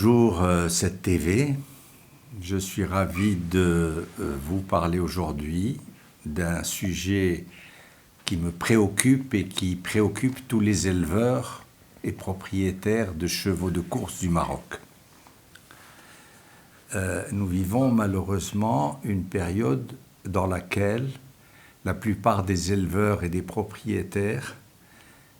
Bonjour cette TV, je suis ravi de vous parler aujourd'hui d'un sujet qui me préoccupe et qui préoccupe tous les éleveurs et propriétaires de chevaux de course du Maroc. Nous vivons malheureusement une période dans laquelle la plupart des éleveurs et des propriétaires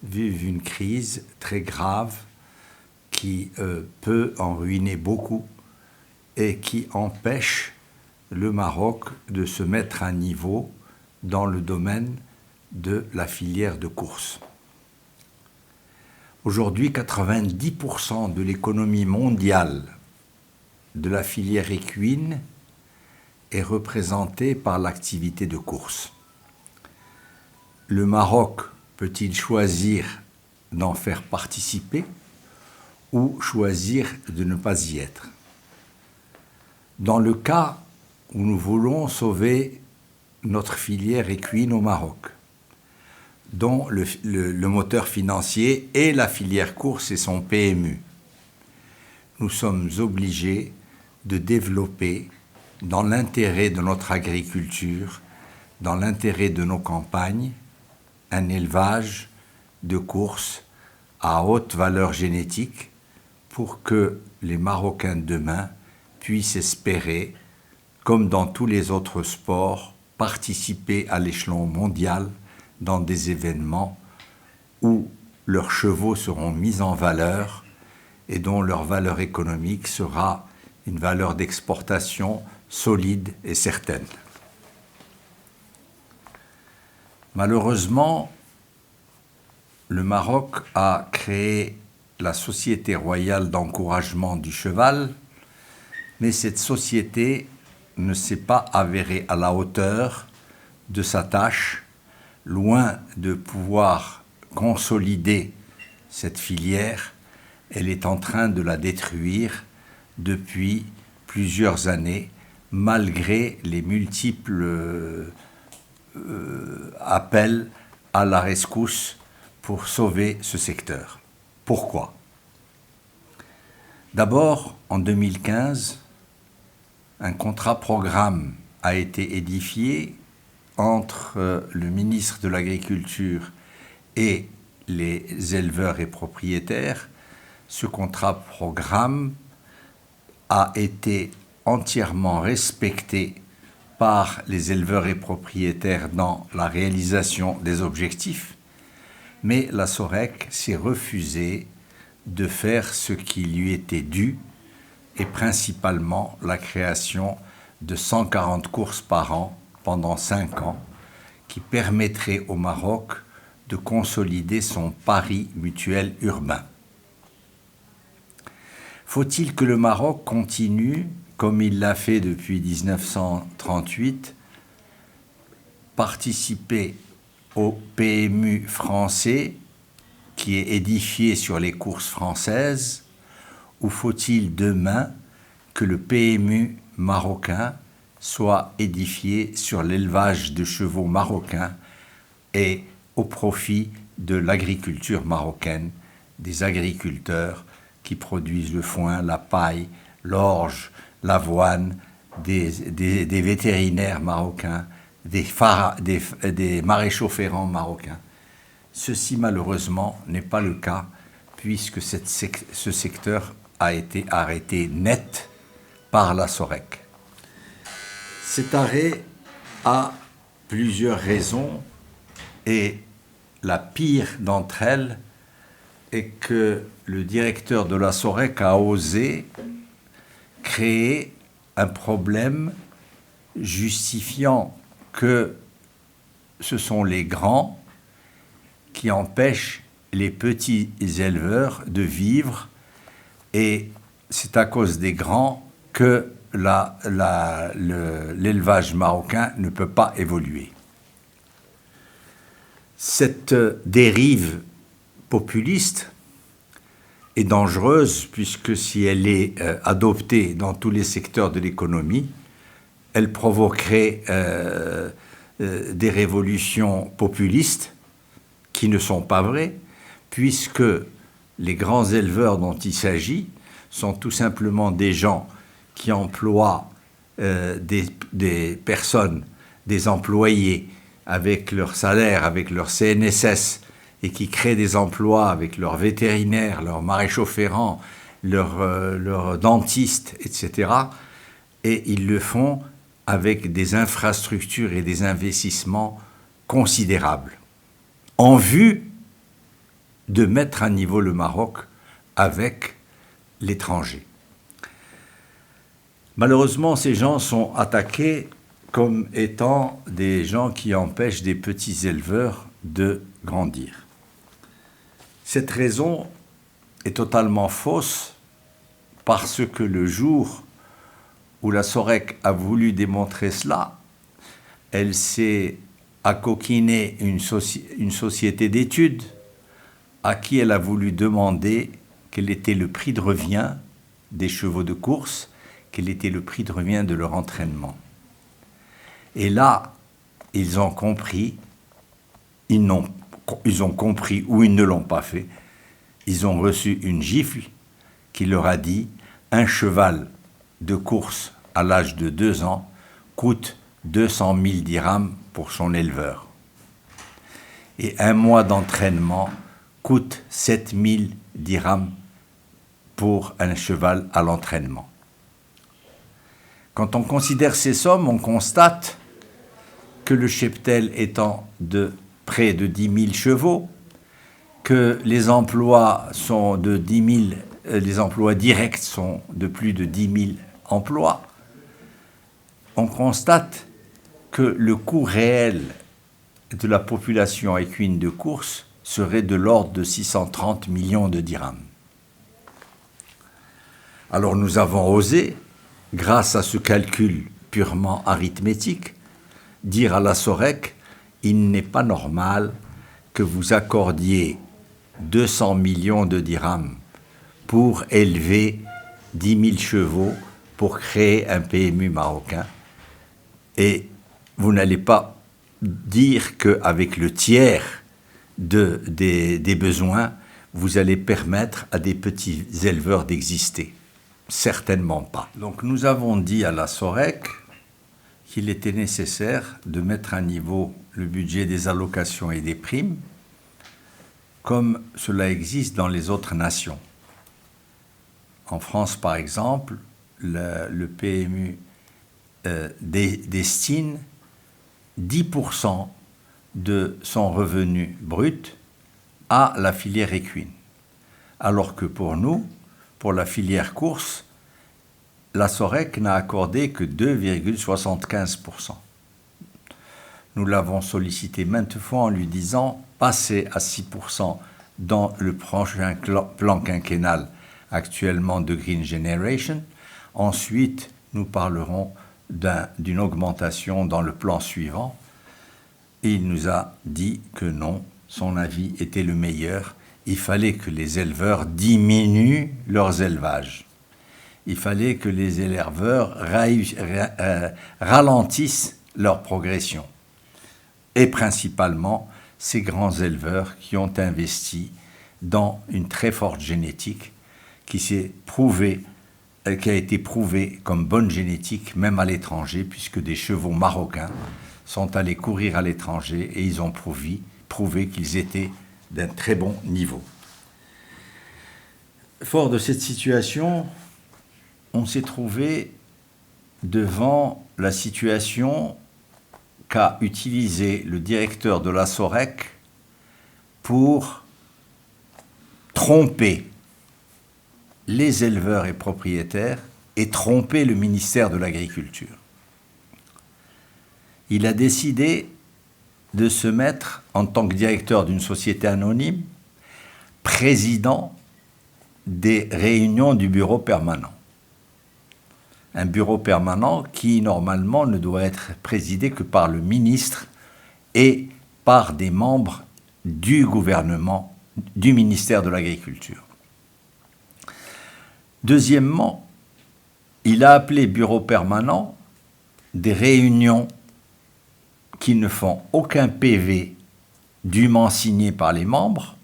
vivent une crise très grave qui peut en ruiner beaucoup et qui empêche le Maroc de se mettre à niveau dans le domaine de la filière de course. Aujourd'hui, 90% de l'économie mondiale de la filière équine est représentée par l'activité de course. Le Maroc peut-il choisir d'en faire participer ou choisir de ne pas y être? Dans le cas où nous voulons sauver notre filière équine au Maroc, dont le moteur financier est la filière course et son PMU, nous sommes obligés de développer, dans l'intérêt de notre agriculture, dans l'intérêt de nos campagnes, un élevage de course à haute valeur génétique pour que les Marocains de demain puissent espérer, comme dans tous les autres sports, participer à l'échelon mondial dans des événements où leurs chevaux seront mis en valeur et dont leur valeur économique sera une valeur d'exportation solide et certaine. Malheureusement, le Maroc a créé la Société royale d'encouragement du cheval, mais cette société ne s'est pas avérée à la hauteur de sa tâche, loin de pouvoir consolider cette filière. Elle est en train de la détruire depuis plusieurs années, malgré les multiples appels à la rescousse pour sauver ce secteur. Pourquoi? D'abord, en 2015, un contrat-programme a été édifié entre le ministre de l'Agriculture et les éleveurs et propriétaires. Ce contrat-programme a été entièrement respecté par les éleveurs et propriétaires dans la réalisation des objectifs, mais la Sorec s'est refusée de faire ce qui lui était dû, et principalement la création de 140 courses par an pendant 5 ans, qui permettrait au Maroc de consolider son pari mutuel urbain. Faut-il que le Maroc continue, comme il l'a fait depuis 1938, participer au PMU français qui est édifié sur les courses françaises, ou faut-il demain que le PMU marocain soit édifié sur l'élevage de chevaux marocains et au profit de l'agriculture marocaine, des agriculteurs qui produisent le foin, la paille, l'orge, l'avoine, des vétérinaires marocains, des maréchaux ferrants marocains. Ceci, malheureusement, n'est pas le cas, puisque ce secteur a été arrêté net par la Sorec. Cet arrêt a plusieurs raisons, et la pire d'entre elles est que le directeur de la Sorec a osé créer un problème justifiant que ce sont les grands qui empêchent les petits éleveurs de vivre, et c'est à cause des grands que l'élevage marocain ne peut pas évoluer. Cette dérive populiste est dangereuse, puisque si elle est adoptée dans tous les secteurs de l'économie, elle provoquerait des révolutions populistes qui ne sont pas vraies, puisque les grands éleveurs dont il s'agit sont tout simplement des gens qui emploient des personnes, des employés avec leur salaire, avec leur CNSS, et qui créent des emplois avec leurs vétérinaires, leurs maréchaux ferrants, leurs dentistes, etc. Et ils le font avec des infrastructures et des investissements considérables, en vue de mettre à niveau le Maroc avec l'étranger. Malheureusement, ces gens sont attaqués comme étant des gens qui empêchent des petits éleveurs de grandir. Cette raison est totalement fausse parce que le jour où la Sorek a voulu démontrer cela, elle s'est acoquiné une société d'études à qui elle a voulu demander quel était le prix de revient des chevaux de course, quel était le prix de revient de leur entraînement. Et là, ils ont compris, ils ont compris ou ils ne l'ont pas fait, ils ont reçu une gifle qui leur a dit « Un cheval de course à l'âge de 2 ans coûte 200 000 dirhams pour son éleveur. Et un mois d'entraînement coûte 7 000 dirhams pour un cheval à l'entraînement. » Quand on considère ces sommes, on constate que le cheptel étant de près de 10 000 chevaux, que les emplois sont de 10 000, les emplois directs sont de plus de 10 000 emplois, on constate que le coût réel de la population équine de course serait de l'ordre de 630 millions de dirhams. Alors nous avons osé, grâce à ce calcul purement arithmétique, dire à la Sorek, il n'est pas normal que vous accordiez 200 millions de dirhams pour élever 10 000 chevaux pour créer un PMU marocain. Et vous n'allez pas dire qu'avec le tiers des besoins, vous allez permettre à des petits éleveurs d'exister. Certainement pas. Donc nous avons dit à la Sorek qu'il était nécessaire de mettre à niveau le budget des allocations et des primes, comme cela existe dans les autres nations. En France, par exemple, le PMU destine 10% de son revenu brut à la filière équine. Alors que pour nous, pour la filière course, la Sorek n'a accordé que 2,75%. Nous l'avons sollicité maintes fois en lui disant « Passez à 6% dans le prochain plan quinquennal actuellement de Green Generation. Ensuite, nous parlerons d'une augmentation dans le plan suivant. » Et il nous a dit que non, son avis était le meilleur. Il fallait que les éleveurs diminuent leurs élevages. Il fallait que les éleveurs ralentissent leur progression. Et principalement, ces grands éleveurs qui ont investi dans une très forte génétique qui a été prouvée comme bonne génétique, même à l'étranger, puisque des chevaux marocains sont allés courir à l'étranger et ils ont prouvé qu'ils étaient d'un très bon niveau. Fort de cette situation, on s'est trouvé devant la situation qu'a utilisé le directeur de la Sorek pour tromper les éleveurs et propriétaires et tromper le ministère de l'Agriculture. Il a décidé de se mettre en tant que directeur d'une société anonyme, président des réunions du bureau permanent. Un bureau permanent qui, normalement, ne doit être présidé que par le ministre et par des membres du gouvernement, du ministère de l'Agriculture. Deuxièmement, il a appelé bureau permanent des réunions qui ne font aucun PV dûment signé par les membres,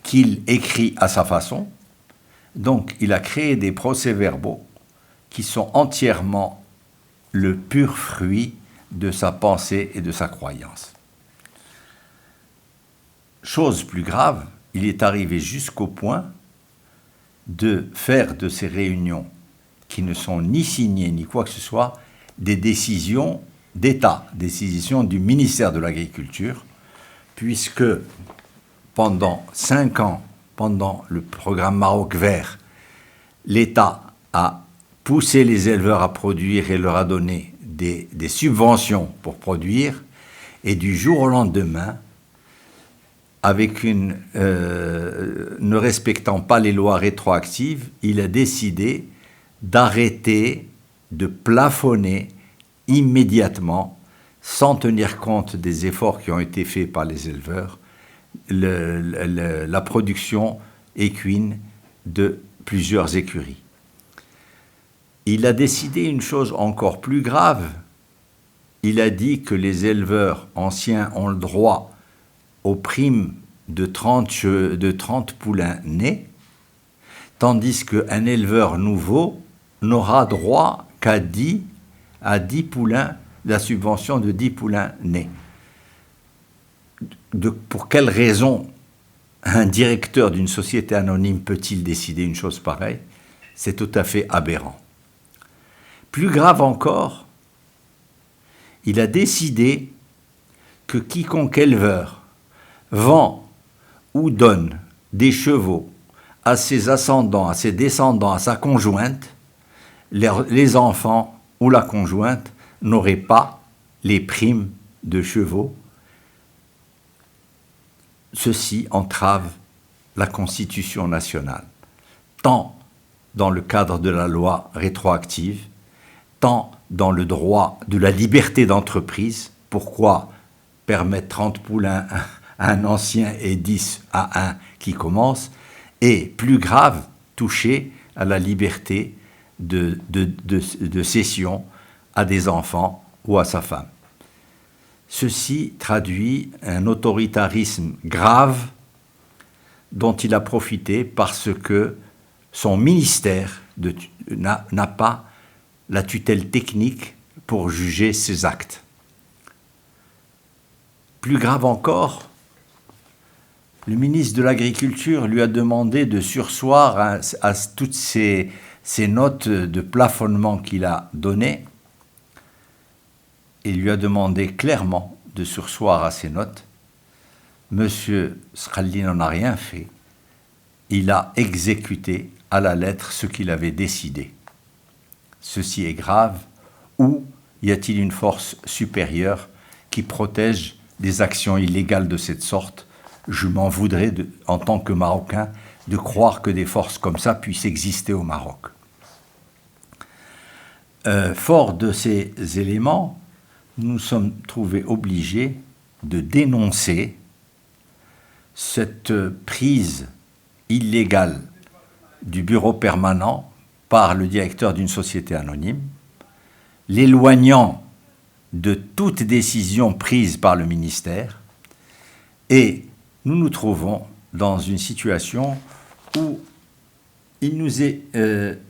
qu'il écrit à sa façon, Donc, il a créé des procès-verbaux qui sont entièrement le pur fruit de sa pensée et de sa croyance. Chose plus grave, il est arrivé jusqu'au point de faire de ces réunions, qui ne sont ni signées ni quoi que ce soit, des décisions d'État, des décisions du ministère de l'Agriculture, puisque pendant 5 ans, pendant le programme Maroc Vert, l'État a poussé les éleveurs à produire et leur a donné des subventions pour produire, et du jour au lendemain, avec ne respectant pas les lois rétroactives, il a décidé d'arrêter, de plafonner immédiatement, sans tenir compte des efforts qui ont été faits par les éleveurs, la production équine de plusieurs écuries. Il a décidé une chose encore plus grave. Il a dit que les éleveurs anciens ont le droit aux primes de 30 poulains nés, tandis qu'un éleveur nouveau n'aura droit qu'à 10 poulains, la subvention de 10 poulains nés. Pour quelle raison un directeur d'une société anonyme peut-il décider une chose pareille? C'est tout à fait aberrant. Plus grave encore, il a décidé que quiconque éleveur vend ou donne des chevaux à ses ascendants, à ses descendants, à sa conjointe, les enfants ou la conjointe n'auraient pas les primes de chevaux. Ceci entrave la Constitution nationale, tant dans le cadre de la loi rétroactive, tant dans le droit de la liberté d'entreprise. Pourquoi permettre 30 poulains à un ancien et 10 à un qui commence? Et plus grave, toucher à la liberté de cession à des enfants ou à sa femme. Ceci traduit un autoritarisme grave dont il a profité parce que son ministère n'a pas la tutelle technique pour juger ses actes. Plus grave encore, le ministre de l'Agriculture lui a demandé de surseoir à toutes ces notes de plafonnement qu'il a données. Il lui a demandé clairement de surseoir à ces notes. Monsieur Sralli n'en a rien fait. Il a exécuté à la lettre ce qu'il avait décidé. Ceci est grave. Ou y a-t-il une force supérieure qui protège des actions illégales de cette sorte? Je m'en voudrais, en tant que Marocain, de croire que des forces comme ça puissent exister au Maroc. Fort de ces éléments, nous nous sommes trouvés obligés de dénoncer cette prise illégale du bureau permanent par le directeur d'une société anonyme, l'éloignant de toute décision prise par le ministère, et nous nous trouvons dans une situation où il nous est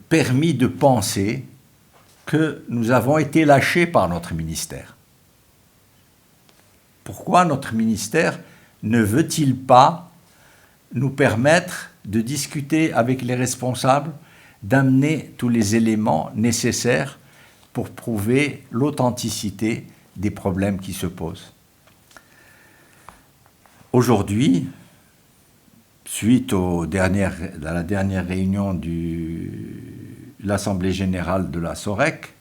permis de penser que nous avons été lâchés par notre ministère. Pourquoi notre ministère ne veut-il pas nous permettre de discuter avec les responsables, d'amener tous les éléments nécessaires pour prouver l'authenticité des problèmes qui se posent? Aujourd'hui, suite à la dernière réunion de l'Assemblée générale de la SOREC,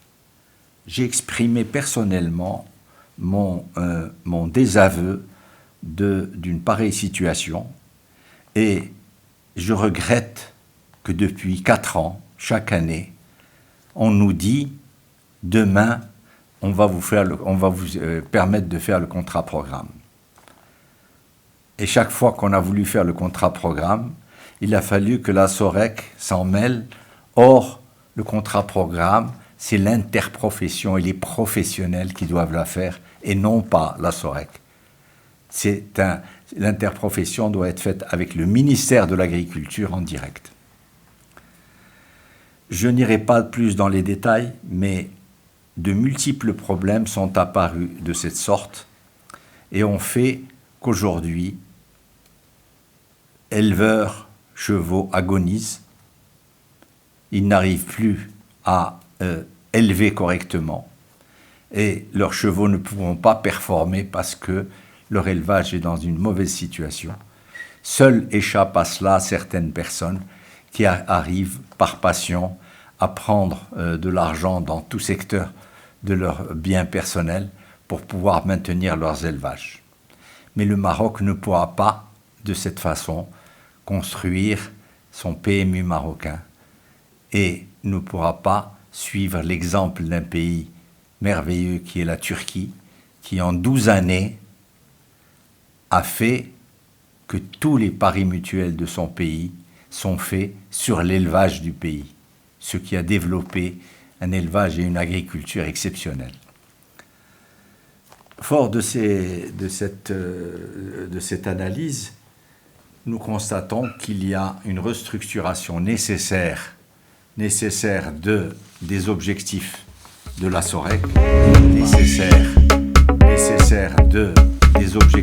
j'ai exprimé personnellement mon désaveu d'une pareille situation, et je regrette que depuis 4 ans, chaque année, on nous dit « demain, on va vous permettre de faire le contrat programme ». Et chaque fois qu'on a voulu faire le contrat programme, il a fallu que la SOREC s'en mêle. Or, le contrat programme, c'est l'interprofession et les professionnels qui doivent la faire, et non pas la SOREC. L'interprofession doit être faite avec le ministère de l'Agriculture en direct. Je n'irai pas plus dans les détails, mais de multiples problèmes sont apparus de cette sorte et ont fait qu'aujourd'hui, éleveurs chevaux agonisent. Ils n'arrivent plus à élever correctement et leurs chevaux ne pourront pas performer parce que leur élevage est dans une mauvaise situation. Seules échappent à cela certaines personnes qui arrivent par passion à prendre de l'argent dans tout secteur de leurs biens personnels pour pouvoir maintenir leurs élevages. Mais le Maroc ne pourra pas, de cette façon, construire son PMU marocain et ne pourra pas suivre l'exemple d'un pays merveilleux qui est la Turquie, qui en 12 années a fait que tous les paris mutuels de son pays sont faits sur l'élevage du pays, ce qui a développé un élevage et une agriculture exceptionnels. Fort de cette analyse, nous constatons qu'il y a une restructuration nécessaire des objectifs de la SOREC, nécessaire des objectifs